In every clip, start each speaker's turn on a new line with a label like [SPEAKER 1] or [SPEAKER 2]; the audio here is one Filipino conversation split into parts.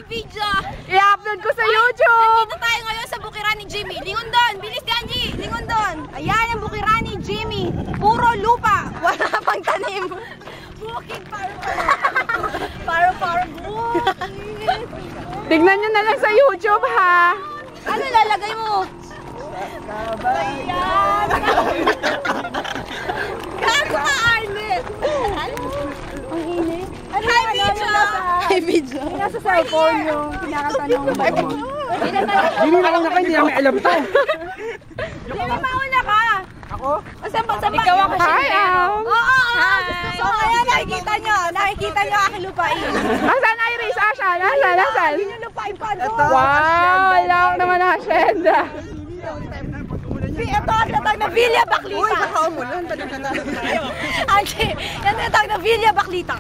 [SPEAKER 1] video.
[SPEAKER 2] I-upload ko sa YouTube.
[SPEAKER 1] Nandito tayo ngayon sa bukiran ni Jimmy. Lingon doon, bilis Ganji, lingon doon. Ayan ang bukiran ni Jimmy. Puro lupa, wala pang tanim. Bukid, paro bukid.
[SPEAKER 2] Tignan nyo na lang sa YouTube, ha?
[SPEAKER 1] Ano lalagay mo? Ayan. Gago ka, Arlet. Ang init. Hi, video.
[SPEAKER 2] Nasa cellphone yung kinakatanong mo.
[SPEAKER 3] Hindi na lang na kayo, hindi namin alam to.
[SPEAKER 1] Jimmy, mauna ka.
[SPEAKER 3] Ako?
[SPEAKER 1] Saan?
[SPEAKER 2] Ikaw ako, hi,
[SPEAKER 1] Oo. So, ayan, nakikita nyo aking lupain.
[SPEAKER 2] Asan Iris? Asha? Nasaan?
[SPEAKER 1] Hindi nyo lupain pa doon.
[SPEAKER 2] Wow! Lang naman ang hasyenda.
[SPEAKER 1] Ito ang natag na Villa Baklita. Uy, baka umulan. Angie, yan natag na Villa Baklita.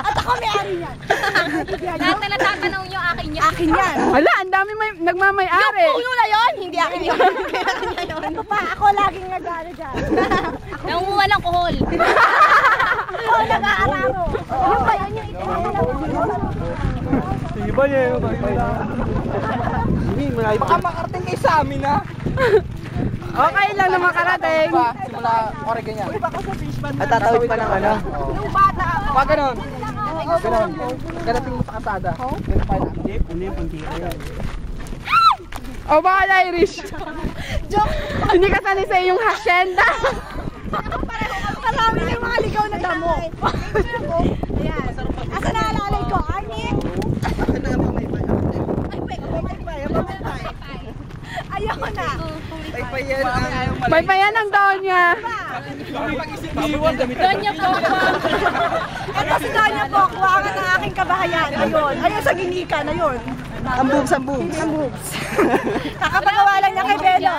[SPEAKER 1] At ako may-ari yan. Lahat na natatanong nyo, akin yan. Akin yan.
[SPEAKER 2] Wala, ang dami nagmamayari.
[SPEAKER 1] Yung puno na yun, hindi akin yun. Ano pa, ako laging nag-ano dyan. Nangunguha ng kohol. Ako nag-aararo. Yung ba yun yung itinawala ko?
[SPEAKER 3] Iba niya yun. Baka makarating kayo sa amin, ha?
[SPEAKER 2] Okay lang na makarating.
[SPEAKER 3] Simula Oregon yan. At tatawid pa ng ano?
[SPEAKER 1] Nung bata ako.
[SPEAKER 3] Pag ganon. Ganon. Ganating mo sa kasada. Ganon pa na. Hindi, pantira yan.
[SPEAKER 2] O bakal Irish?
[SPEAKER 1] Joke.
[SPEAKER 2] Hindi ka sanay sa iyong hasyenda.
[SPEAKER 1] Marami ng mga ligaw na damo. Ayan. Asa na alalay ko? Arnie? Ayoko na.
[SPEAKER 2] May pa yan ang Donya.
[SPEAKER 1] Donya Pokwa. Ito si Donya Pokwa ang aking kabahayan. Ayun. Ayun sa ginikan. Ayun.
[SPEAKER 3] Ang boobs.
[SPEAKER 1] Kakapagawa lang niya kay Belo.